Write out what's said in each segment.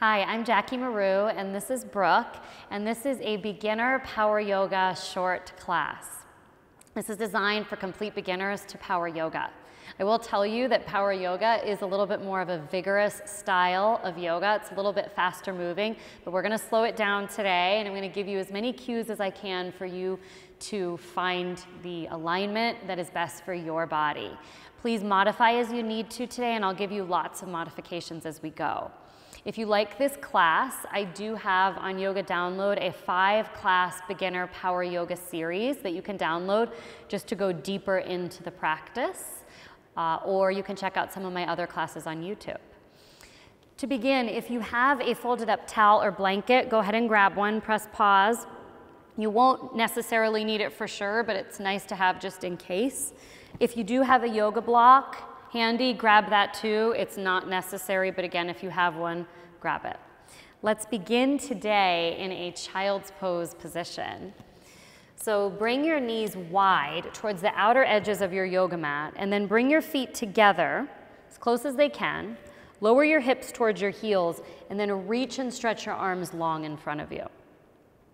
Hi, I'm Jackie Mahrou, and this is Brooke, and this is a beginner power yoga short class. This is designed for complete beginners to power yoga. I will tell you that power yoga is a little bit more of a vigorous style of yoga. It's a little bit faster moving, but we're going to slow it down today, and I'm going to give you as many cues as I can for you to find the alignment that is best for your body. Please modify as you need to today, and I'll give you lots of modifications as we go. If you like this class, I do have on Yoga Download a 5-class beginner power yoga series that you can download just to go deeper into the practice, or you can check out some of my other classes on YouTube. To begin, if you have a folded up towel or blanket, go ahead and grab one, press pause. You won't necessarily need it for sure, but it's nice to have just in case. If you do have a yoga block handy, grab that too. It's not necessary, but again, if you have one, grab it. Let's begin today in a child's pose position. So bring your knees wide towards the outer edges of your yoga mat, and then bring your feet together as close as they can. Lower your hips towards your heels, and then reach and stretch your arms long in front of you.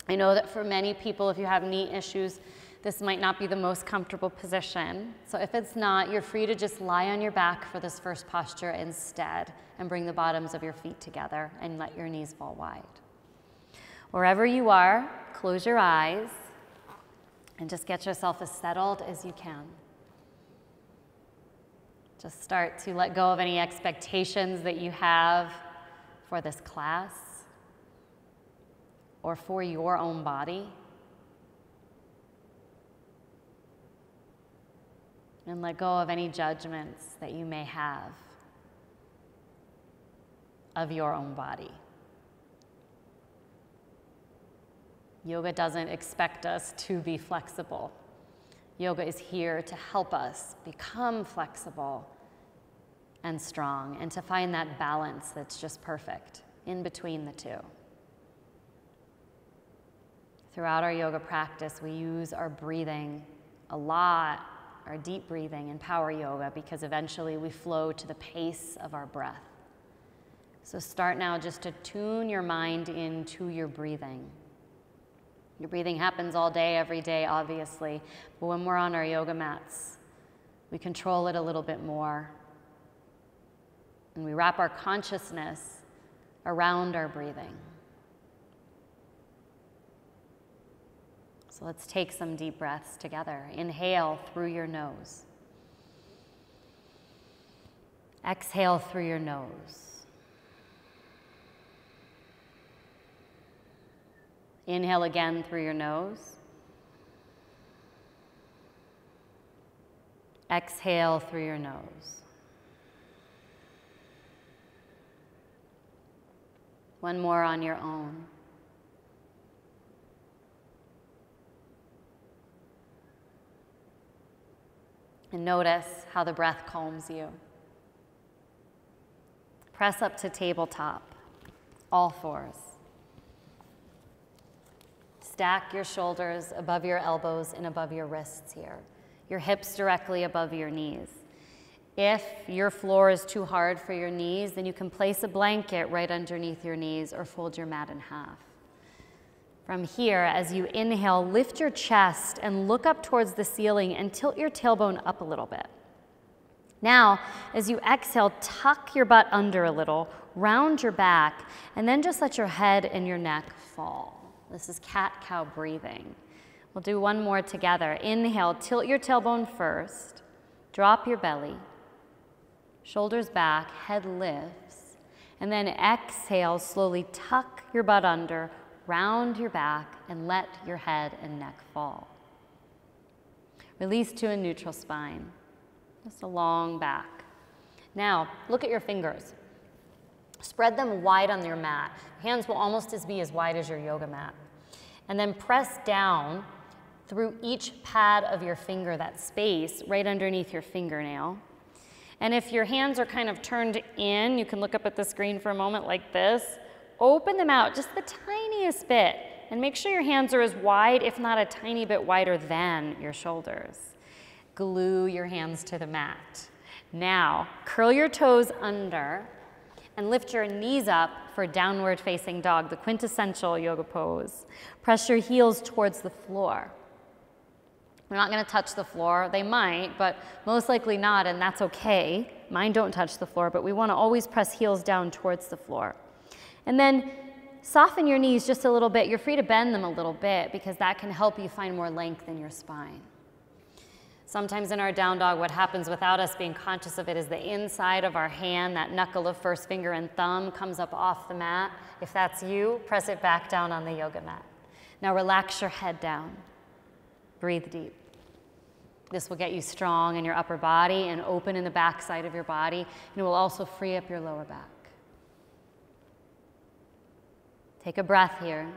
I know that for many people, if you have knee issues, this might not be the most comfortable position. So if it's not, you're free to just lie on your back for this first posture instead and bring the bottoms of your feet together and let your knees fall wide. Wherever you are, close your eyes and just get yourself as settled as you can. Just start to let go of any expectations that you have for this class or for your own body. And let go of any judgments that you may have of your own body. Yoga doesn't expect us to be flexible. Yoga is here to help us become flexible and strong and to find that balance that's just perfect in between the two. Throughout our yoga practice, we use our breathing a lot, our deep breathing in power yoga, because eventually we flow to the pace of our breath. So start now just to tune your mind into your breathing. Your breathing happens all day, every day, obviously, but when we're on our yoga mats, we control it a little bit more. And we wrap our consciousness around our breathing. So let's take some deep breaths together. Inhale through your nose. Exhale through your nose. Inhale again through your nose. Exhale through your nose. One more on your own. And notice how the breath calms you. Press up to tabletop, all fours. Stack your shoulders above your elbows and above your wrists here. Your hips directly above your knees. If your floor is too hard for your knees, then you can place a blanket right underneath your knees or fold your mat in half. From here, as you inhale, lift your chest and look up towards the ceiling and tilt your tailbone up a little bit. Now, as you exhale, tuck your butt under a little, round your back, and then just let your head and your neck fall. This is cat-cow breathing. We'll do one more together. Inhale, tilt your tailbone first, drop your belly, shoulders back, head lifts, and then exhale, slowly tuck your butt under, round your back, and let your head and neck fall. Release to a neutral spine, just a long back. Now, look at your fingers. Spread them wide on your mat. Hands will almost be as wide as your yoga mat. And then press down through each pad of your finger, that space right underneath your fingernail. And if your hands are kind of turned in, you can look up at the screen for a moment like this. Open them out just the tiniest bit and make sure your hands are as wide, if not a tiny bit wider than your shoulders. Glue your hands to the mat. Now, curl your toes under and lift your knees up for downward facing dog, the quintessential yoga pose. Press your heels towards the floor. We're not going to touch the floor. They might, but most likely not, and that's okay. Mine don't touch the floor, but we want to always press heels down towards the floor. And then soften your knees just a little bit. You're free to bend them a little bit because that can help you find more length in your spine. Sometimes in our down dog, what happens without us being conscious of it is the inside of our hand, that knuckle of first finger and thumb comes up off the mat. If that's you, press it back down on the yoga mat. Now relax your head down. Breathe deep. This will get you strong in your upper body and open in the back side of your body, and it will also free up your lower back. Take a breath here.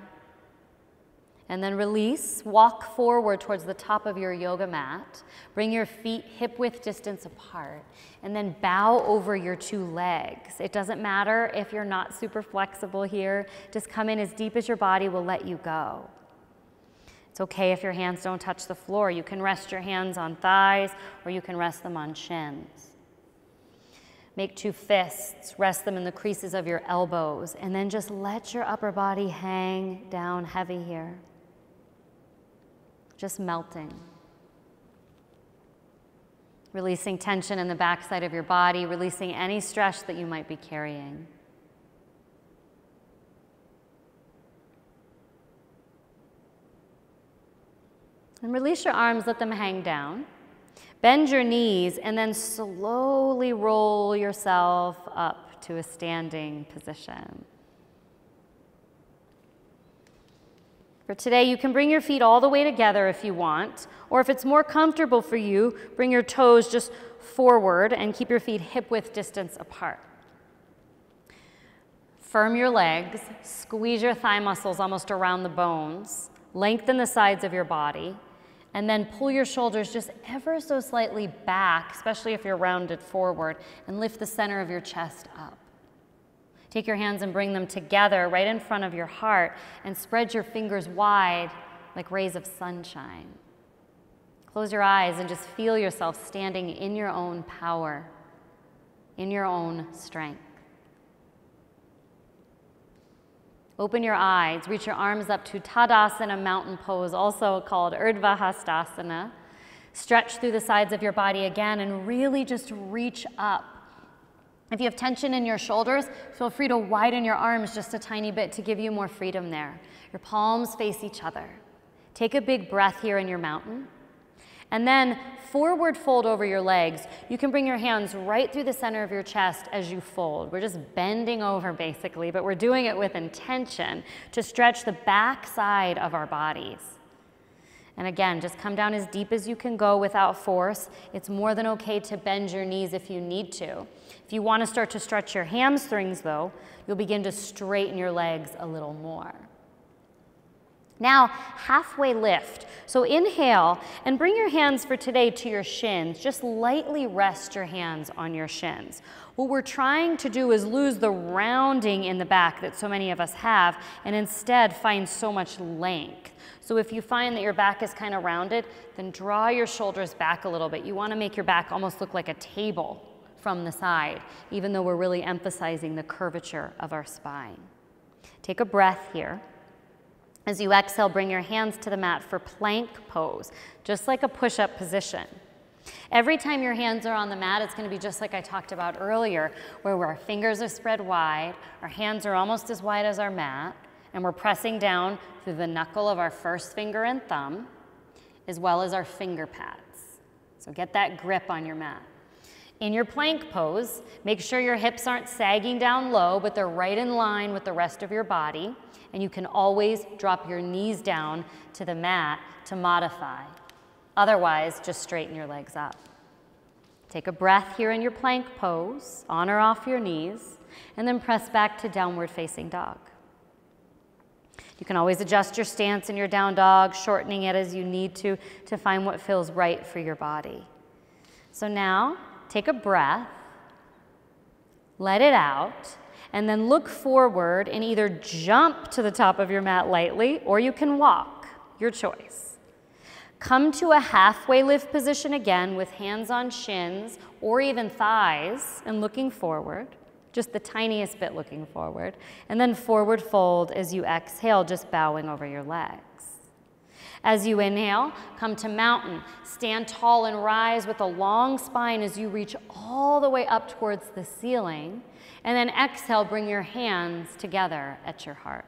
And then release, walk forward towards the top of your yoga mat. Bring your feet hip-width distance apart, and then bow over your two legs. It doesn't matter if you're not super flexible here. Just come in as deep as your body will let you go. It's okay if your hands don't touch the floor. You can rest your hands on thighs, or you can rest them on shins. Make two fists, rest them in the creases of your elbows, and then just let your upper body hang down heavy here. Just melting. Releasing tension in the backside of your body, releasing any stress that you might be carrying. And release your arms, let them hang down. Bend your knees and then slowly roll yourself up to a standing position. For today, you can bring your feet all the way together if you want, or if it's more comfortable for you, bring your toes just forward and keep your feet hip-width distance apart. Firm your legs, squeeze your thigh muscles almost around the bones, lengthen the sides of your body, and then pull your shoulders just ever so slightly back, especially if you're rounded forward, and lift the center of your chest up. Take your hands and bring them together right in front of your heart and spread your fingers wide like rays of sunshine. Close your eyes and just feel yourself standing in your own power, in your own strength. Open your eyes, reach your arms up to Tadasana, mountain pose, also called Urdhva Hastasana. Stretch through the sides of your body again and really just reach up. If you have tension in your shoulders, feel free to widen your arms just a tiny bit to give you more freedom there. Your palms face each other. Take a big breath here in your mountain. And then forward fold over your legs. You can bring your hands right through the center of your chest as you fold. We're just bending over basically, but we're doing it with intention to stretch the back side of our bodies. And again, just come down as deep as you can go without force. It's more than okay to bend your knees if you need to. If you want to start to stretch your hamstrings though, you'll begin to straighten your legs a little more. Now, halfway lift. So inhale and bring your hands for today to your shins. Just lightly rest your hands on your shins. What we're trying to do is lose the rounding in the back that so many of us have and instead find so much length. So if you find that your back is kind of rounded, then draw your shoulders back a little bit. You want to make your back almost look like a table from the side, even though we're really emphasizing the curvature of our spine. Take a breath here. As you exhale, bring your hands to the mat for plank pose, just like a push-up position. Every time your hands are on the mat, it's going to be just like I talked about earlier, where our fingers are spread wide, our hands are almost as wide as our mat, and we're pressing down through the knuckle of our first finger and thumb, as well as our finger pads. So get that grip on your mat. In your plank pose, make sure your hips aren't sagging down low, but they're right in line with the rest of your body. And you can always drop your knees down to the mat to modify. Otherwise, just straighten your legs up. Take a breath here in your plank pose, on or off your knees, and then press back to downward facing dog. You can always adjust your stance in your down dog, shortening it as you need to find what feels right for your body. So now, take a breath, let it out, and then look forward and either jump to the top of your mat lightly, or you can walk, your choice. Come to a halfway lift position again with hands on shins or even thighs and looking forward. just the tiniest bit looking forward. And then forward fold as you exhale, just bowing over your legs. As you inhale, come to mountain. Stand tall and rise with a long spine as you reach all the way up towards the ceiling. And then exhale, bring your hands together at your heart.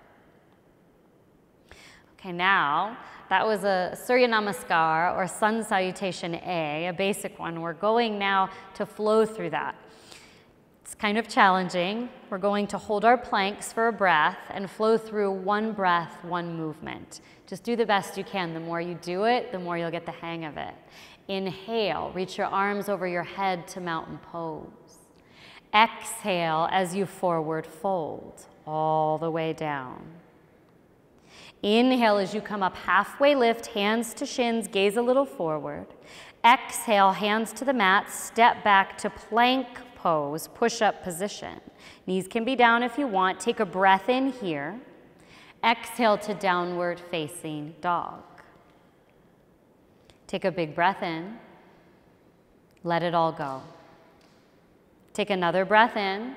Okay, now, that was a Surya Namaskar or Sun Salutation A basic one. We're going now to flow through that. It's kind of challenging. We're going to hold our planks for a breath and flow through one breath, one movement. Just do the best you can. The more you do it, the more you'll get the hang of it. Inhale, reach your arms over your head to mountain pose. Exhale as you forward fold all the way down. Inhale as you come up, halfway lift, hands to shins, gaze a little forward. Exhale, hands to the mat, step back to plank pose, push-up position. Knees can be down if you want. Take a breath in here. Exhale to downward facing dog. Take a big breath in. Let it all go. Take another breath in.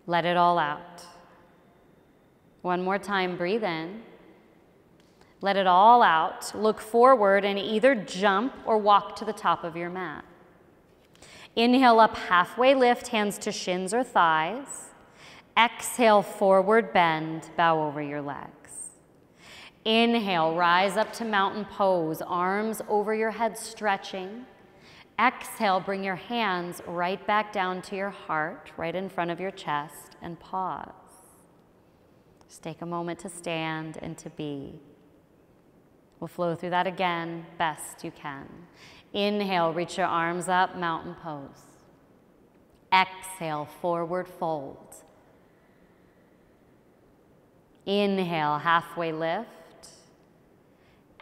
Let it all out. One more time, breathe in. Let it all out. Look forward and either jump or walk to the top of your mat. Inhale up, halfway lift, hands to shins or thighs. Exhale, forward bend, bow over your legs. Inhale, rise up to mountain pose, arms over your head stretching. Exhale, bring your hands right back down to your heart, right in front of your chest, and pause. Just take a moment to stand and to be. We'll flow through that again, best you can. Inhale, reach your arms up, mountain pose. Exhale, forward fold. Inhale, halfway lift.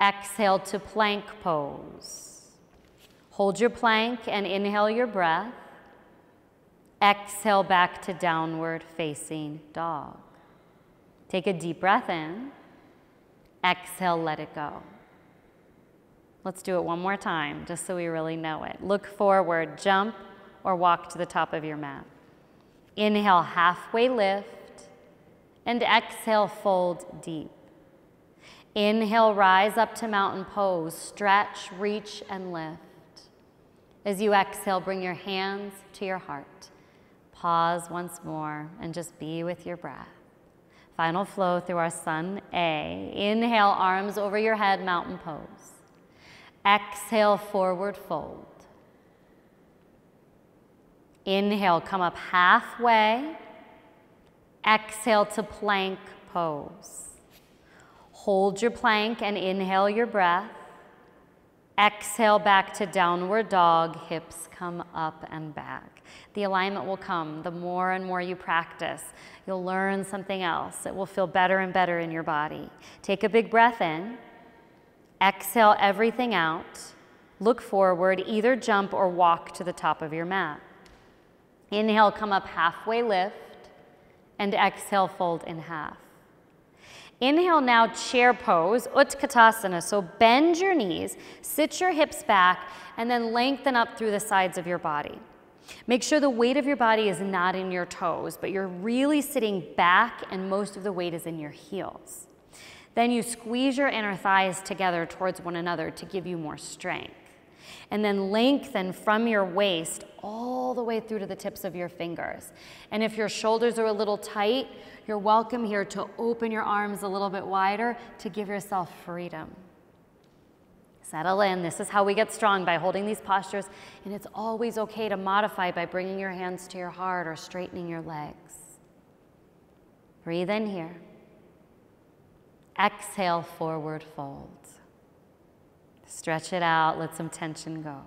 Exhale to plank pose. Hold your plank and inhale your breath. Exhale back to downward facing dog. Take a deep breath in. Exhale, let it go. Let's do it one more time, just so we really know it. Look forward, jump, or walk to the top of your mat. Inhale, halfway lift, and exhale, fold deep. Inhale, rise up to mountain pose, stretch, reach, and lift. As you exhale, bring your hands to your heart. Pause once more, and just be with your breath. Final flow through our Sun A. Inhale, arms over your head, mountain pose. Exhale, forward fold. Inhale, come up halfway. Exhale to plank pose. Hold your plank and inhale your breath. Exhale back to downward dog, hips come up and back. The alignment will come the more and more you practice. You'll learn something else. It will feel better and better in your body. Take a big breath in. Exhale everything out. Look forward, either jump or walk to the top of your mat. Inhale, come up halfway lift, and exhale, fold in half. Inhale now, chair pose, Utkatasana. So bend your knees, sit your hips back, and then lengthen up through the sides of your body. Make sure the weight of your body is not in your toes, but you're really sitting back and most of the weight is in your heels. Then you squeeze your inner thighs together towards one another to give you more strength. And then lengthen from your waist all the way through to the tips of your fingers. And if your shoulders are a little tight, you're welcome here to open your arms a little bit wider to give yourself freedom. Settle in. This is how we get strong, by holding these postures. And it's always okay to modify by bringing your hands to your heart or straightening your legs. Breathe in here. Exhale, forward fold. Stretch it out, let some tension go.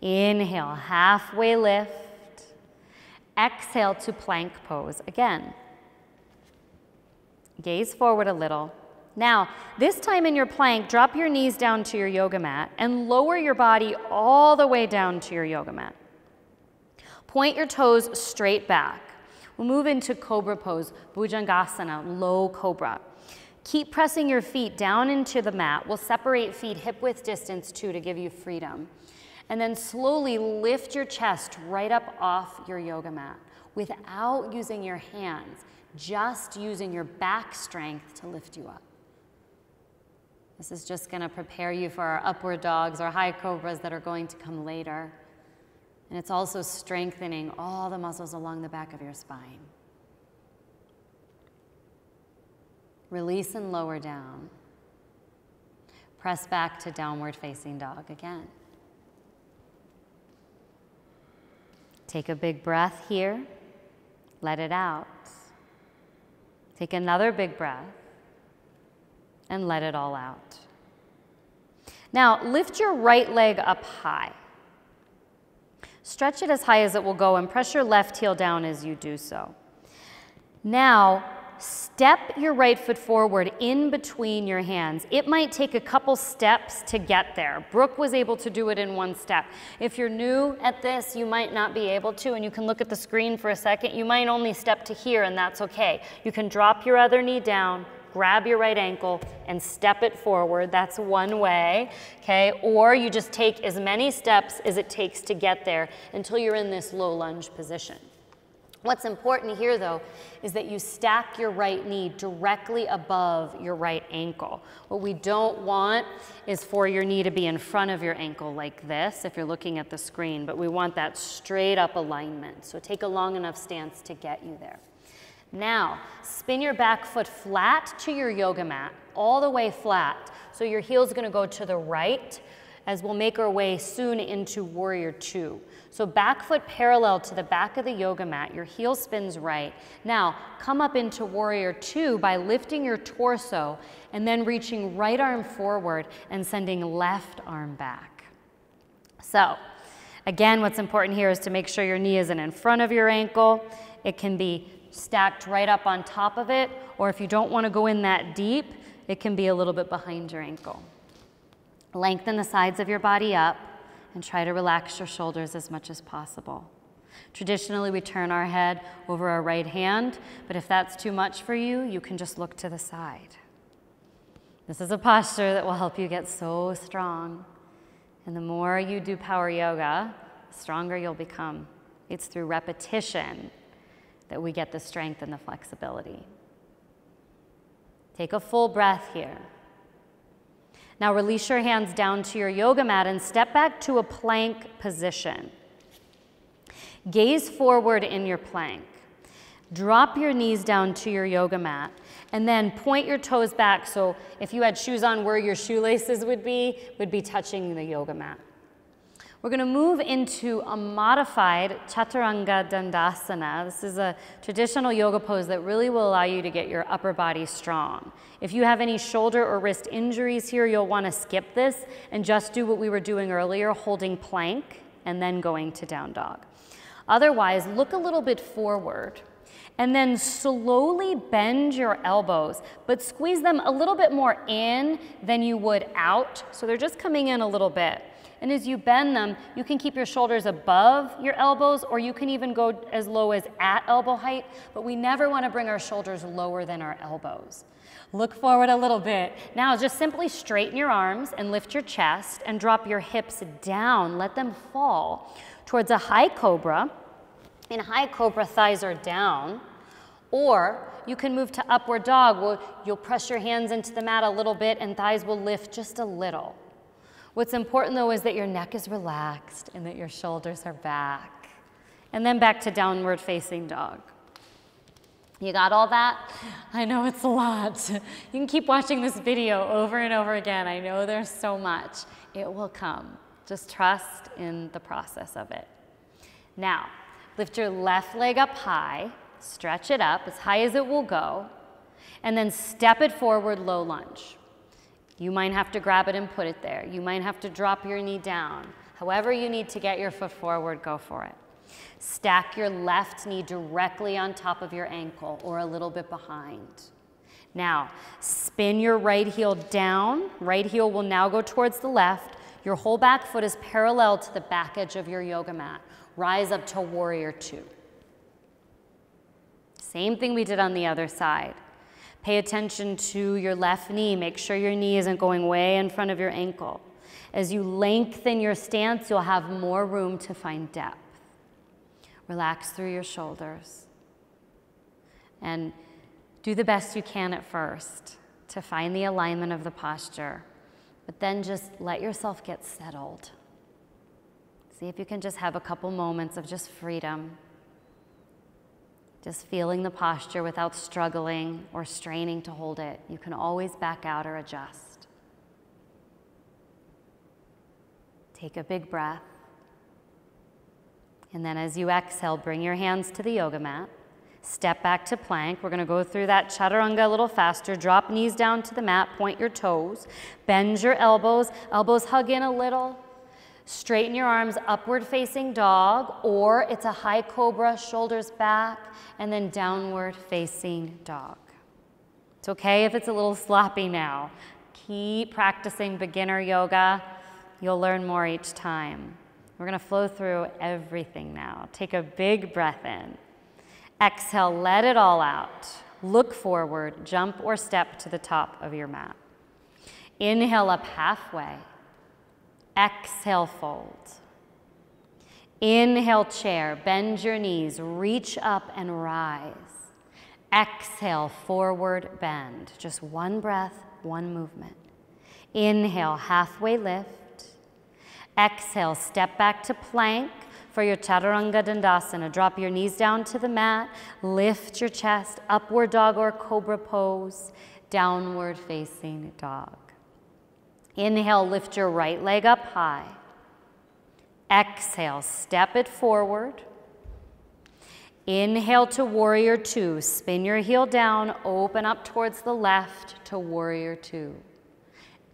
Inhale, halfway lift. Exhale to plank pose again. Gaze forward a little. Now, this time in your plank, drop your knees down to your yoga mat and lower your body all the way down to your yoga mat. Point your toes straight back. We'll move into Cobra pose, Bhujangasana, low Cobra. Keep pressing your feet down into the mat. We'll separate feet hip width distance too to give you freedom. And then slowly lift your chest right up off your yoga mat without using your hands, just using your back strength to lift you up. This is just going to prepare you for our upward dogs or high cobras that are going to come later. And it's also strengthening all the muscles along the back of your spine. Release and lower down. Press back to downward facing dog again. Take a big breath here. Let it out. Take another big breath and let it all out. Now, lift your right leg up high. Stretch it as high as it will go and press your left heel down as you do so. Now, step your right foot forward in between your hands. It might take a couple steps to get there. Brooke was able to do it in one step. If you're new at this, you might not be able to, and you can look at the screen for a second. You might only step to here, and that's okay. You can drop your other knee down, grab your right ankle, and step it forward. That's one way, okay? Or you just take as many steps as it takes to get there until you're in this low lunge position. What's important here, though, is that you stack your right knee directly above your right ankle. What we don't want is for your knee to be in front of your ankle like this, if you're looking at the screen, but we want that straight up alignment. So take a long enough stance to get you there. Now, spin your back foot flat to your yoga mat, all the way flat. So your heel's gonna go to the right as we'll make our way soon into Warrior Two. So back foot parallel to the back of the yoga mat, your heel spins right. Now, come up into Warrior Two by lifting your torso and then reaching right arm forward and sending left arm back. So, again, what's important here is to make sure your knee isn't in front of your ankle. It can be stacked right up on top of it, or if you don't want to go in that deep, it can be a little bit behind your ankle. Lengthen the sides of your body up and try to relax your shoulders as much as possible. Traditionally, we turn our head over our right hand, but if that's too much for you, you can just look to the side. This is a posture that will help you get so strong. And the more you do power yoga, the stronger you'll become. It's through repetition that we get the strength and the flexibility. Take a full breath here. Now release your hands down to your yoga mat and step back to a plank position. Gaze forward in your plank. Drop your knees down to your yoga mat and then point your toes back, so if you had shoes on, where your shoelaces would be touching the yoga mat. We're going to move into a modified Chaturanga Dandasana. This is a traditional yoga pose that really will allow you to get your upper body strong. If you have any shoulder or wrist injuries here, you'll want to skip this and just do what we were doing earlier, holding plank and then going to down dog. Otherwise, look a little bit forward and then slowly bend your elbows, but squeeze them a little bit more in than you would out. So they're just coming in a little bit. And as you bend them, you can keep your shoulders above your elbows, or you can even go as low as at elbow height, but we never want to bring our shoulders lower than our elbows. Look forward a little bit. Now just simply straighten your arms and lift your chest and drop your hips down. Let them fall towards a high cobra. In high cobra, thighs are down. Or you can move to upward dog, where you'll press your hands into the mat a little bit and thighs will lift just a little. What's important, though, is that your neck is relaxed and that your shoulders are back. And then back to downward facing dog. You got all that? I know it's a lot. You can keep watching this video over and over again. I know there's so much. It will come. Just trust in the process of it. Now, lift your left leg up high, stretch it up as high as it will go, and then step it forward, low lunge. You might have to grab it and put it there. You might have to drop your knee down. However you need to get your foot forward, go for it. Stack your left knee directly on top of your ankle or a little bit behind. Now, spin your right heel down. Right heel will now go towards the left. Your whole back foot is parallel to the back edge of your yoga mat. Rise up to Warrior Two. Same thing we did on the other side. Pay attention to your left knee. Make sure your knee isn't going way in front of your ankle. As you lengthen your stance, you'll have more room to find depth. Relax through your shoulders. And do the best you can at first to find the alignment of the posture. But then just let yourself get settled. See if you can just have a couple moments of just freedom. Just feeling the posture without struggling or straining to hold it. You can always back out or adjust. Take a big breath. And then as you exhale, bring your hands to the yoga mat. Step back to plank. We're going to go through that Chaturanga a little faster. Drop knees down to the mat. Point your toes. Bend your elbows. Elbows hug in a little. Straighten your arms, upward facing dog, or it's a high cobra, shoulders back, and then downward facing dog. It's okay if it's a little sloppy now. Keep practicing beginner yoga. You'll learn more each time. We're going to flow through everything now. Take a big breath in. Exhale, let it all out. Look forward, jump or step to the top of your mat. Inhale up halfway. Exhale, fold. Inhale, chair. Bend your knees. Reach up and rise. Exhale, forward bend. Just one breath, one movement. Inhale, halfway lift. Exhale, step back to plank for your Chaturanga Dandasana. Drop your knees down to the mat. Lift your chest. Upward dog or cobra pose. Downward facing dog. Inhale, lift your right leg up high. Exhale, step it forward. Inhale to warrior two. Spin your heel down, open up towards the left to warrior two.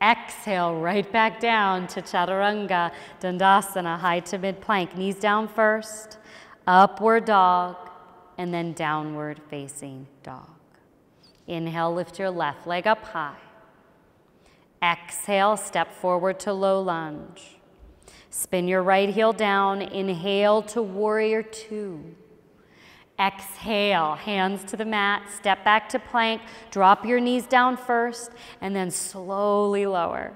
Exhale, right back down to Chaturanga Dandasana, high to mid plank. Knees down first, upward dog, and then downward facing dog. Inhale, lift your left leg up high. Exhale, step forward to low lunge. Spin your right heel down. Inhale to warrior two. Exhale, hands to the mat. Step back to plank. Drop your knees down first and then slowly lower.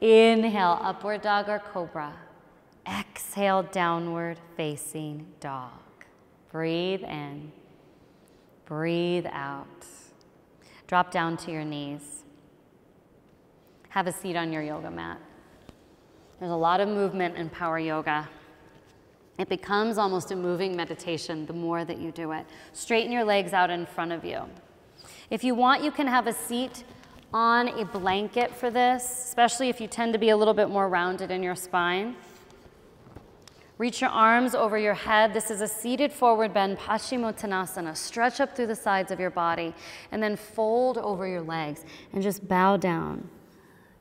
Inhale, upward dog or cobra. Exhale, downward facing dog. Breathe in. Breathe out. Drop down to your knees. Have a seat on your yoga mat. There's a lot of movement in power yoga. It becomes almost a moving meditation the more that you do it. Straighten your legs out in front of you. If you want, you can have a seat on a blanket for this, especially if you tend to be a little bit more rounded in your spine. Reach your arms over your head. This is a seated forward bend, Paschimottanasana. Stretch up through the sides of your body and then fold over your legs and just bow down.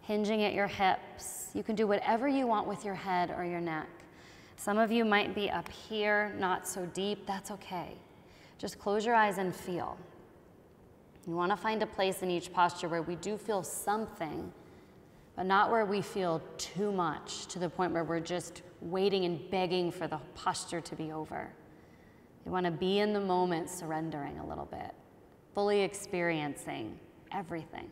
Hinging at your hips. You can do whatever you want with your head or your neck. Some of you might be up here, not so deep. That's okay. Just close your eyes and feel. You want to find a place in each posture where we do feel something, but not where we feel too much to the point where we're just waiting and begging for the posture to be over. You want to be in the moment, surrendering a little bit, fully experiencing everything.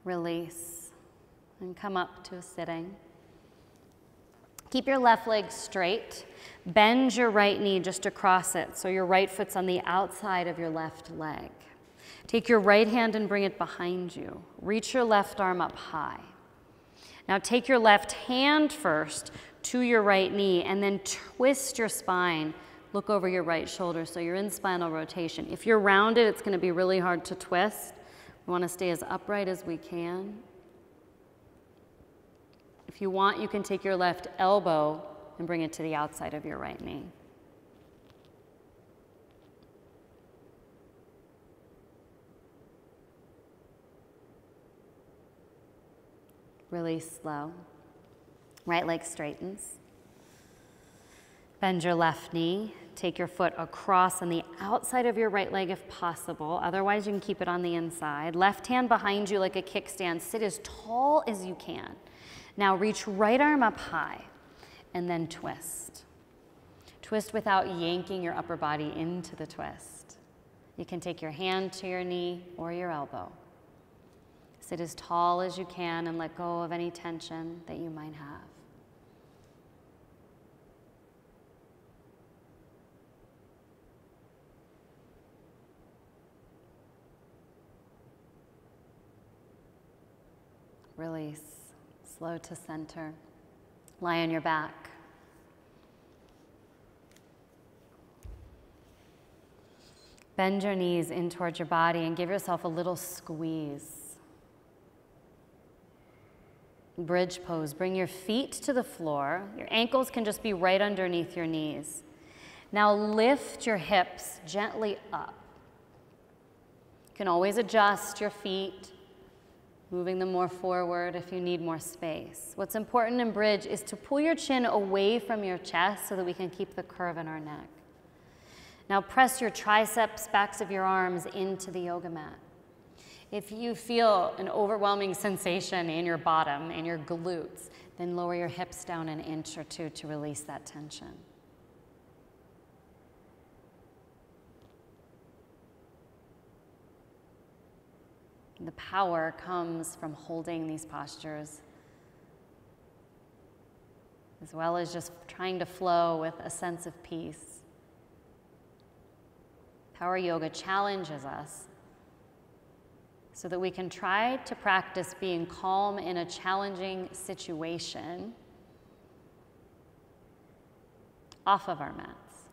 Release and come up to a sitting. Keep your left leg straight. Bend your right knee just across it so your right foot's on the outside of your left leg. Take your right hand and bring it behind you. Reach your left arm up high. Now take your left hand first to your right knee and then twist your spine. Look over your right shoulder so you're in spinal rotation. If you're rounded, it's going to be really hard to twist. We want to stay as upright as we can. If you want, you can take your left elbow and bring it to the outside of your right knee. Release slow. Right leg straightens. Bend your left knee. take your foot across on the outside of your right leg if possible. Otherwise, you can keep it on the inside. Left hand behind you like a kickstand. Sit as tall as you can. Now reach right arm up high and then twist. Twist without yanking your upper body into the twist. You can take your hand to your knee or your elbow. Sit as tall as you can and let go of any tension that you might have. Release, slow to center. Lie on your back. Bend your knees in towards your body and give yourself a little squeeze. Bridge pose. Bring your feet to the floor. Your ankles can just be right underneath your knees. Now lift your hips gently up. You can always adjust your feet, moving them more forward if you need more space. What's important in bridge is to pull your chin away from your chest so that we can keep the curve in our neck. Now press your triceps, backs of your arms into the yoga mat. If you feel an overwhelming sensation in your bottom and your glutes, then lower your hips down an inch or two to release that tension. The power comes from holding these postures, as well as just trying to flow with a sense of peace. Power yoga challenges us so that we can try to practice being calm in a challenging situation off of our mats.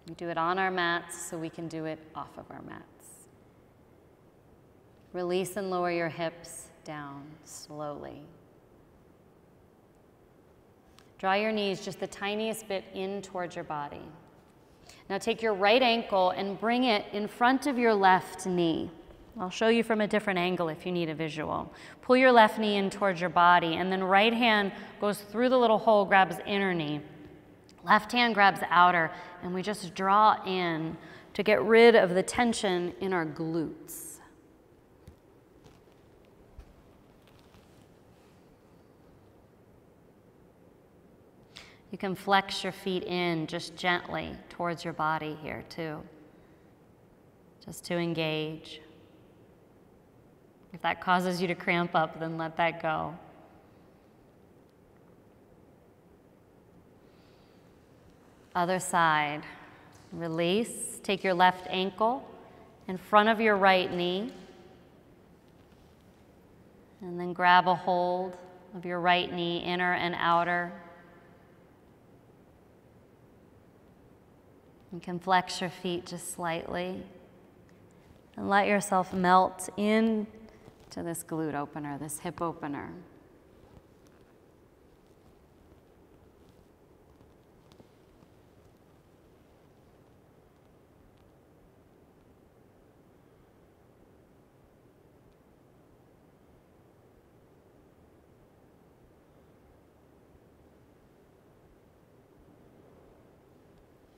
We do it on our mats so we can do it off of our mats. Release and lower your hips down slowly. Draw your knees just the tiniest bit in towards your body. Now take your right ankle and bring it in front of your left knee. I'll show you from a different angle if you need a visual. Pull your left knee in towards your body, and then right hand goes through the little hole, grabs inner knee. Left hand grabs outer, and we just draw in to get rid of the tension in our glutes. You can flex your feet in just gently towards your body here too, just to engage. If that causes you to cramp up, then let that go. Other side. Release. Take your left ankle in front of your right knee, and then grab a hold of your right knee, inner and outer. You can flex your feet just slightly and let yourself melt in to this glute opener, this hip opener.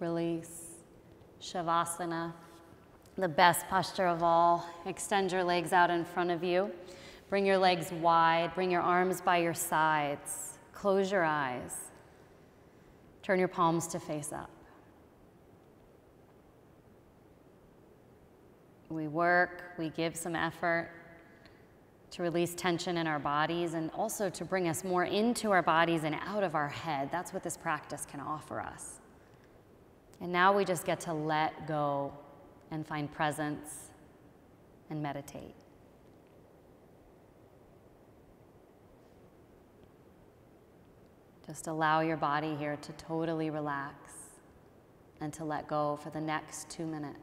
Release. Shavasana, the best posture of all. Extend your legs out in front of you. Bring your legs wide. Bring your arms by your sides. Close your eyes. Turn your palms to face up. We work, we give some effort to release tension in our bodies and also to bring us more into our bodies and out of our head. That's what this practice can offer us. And now we just get to let go and find presence and meditate. Just allow your body here to totally relax and to let go for the next 2 minutes.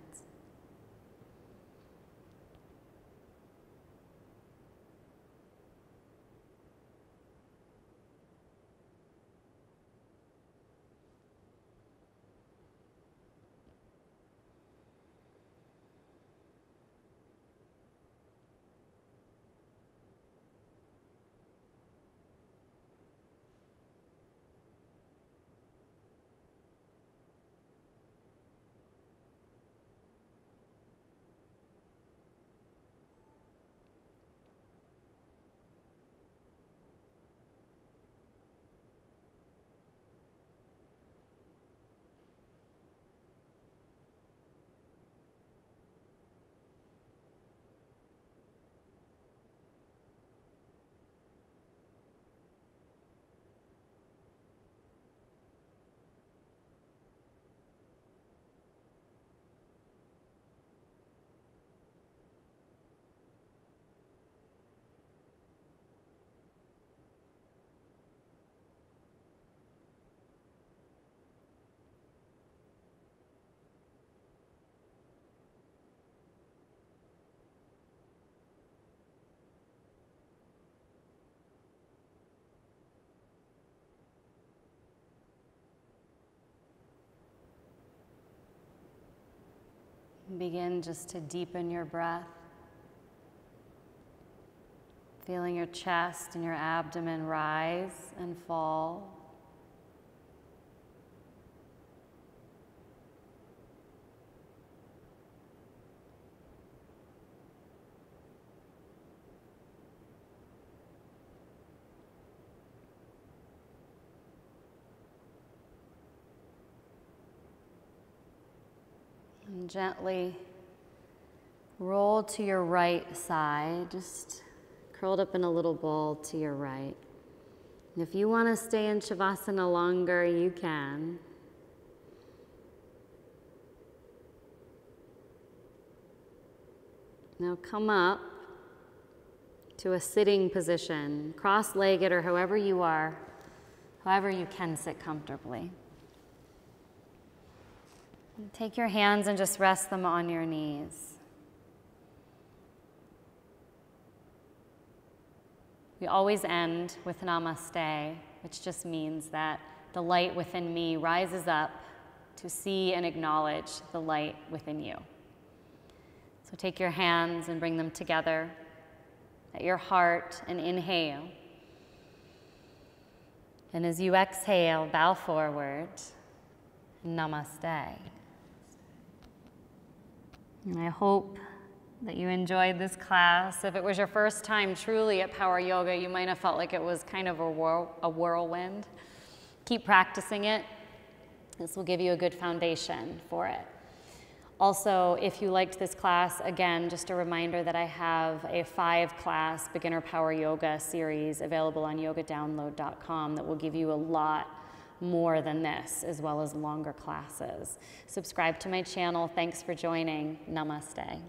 Begin just to deepen your breath. Feeling your chest and your abdomen rise and fall. And gently roll to your right side, just curled up in a little ball to your right. And if you want to stay in Shavasana longer, you can. Now come up to a sitting position, cross-legged or however you are, however you can sit comfortably. Take your hands and just rest them on your knees. We always end with Namaste, which just means that the light within me rises up to see and acknowledge the light within you. So take your hands and bring them together at your heart and inhale. And as you exhale, bow forward. Namaste. And I hope that you enjoyed this class. If it was your first time truly at Power Yoga, you might have felt like it was kind of a whirlwind. Keep practicing it. This will give you a good foundation for it. Also, if you liked this class, again, just a reminder that I have a 5-class Beginner Power Yoga series available on yogadownload.com that will give you a lot more than this, as well as longer classes. Subscribe to my channel. Thanks for joining. Namaste.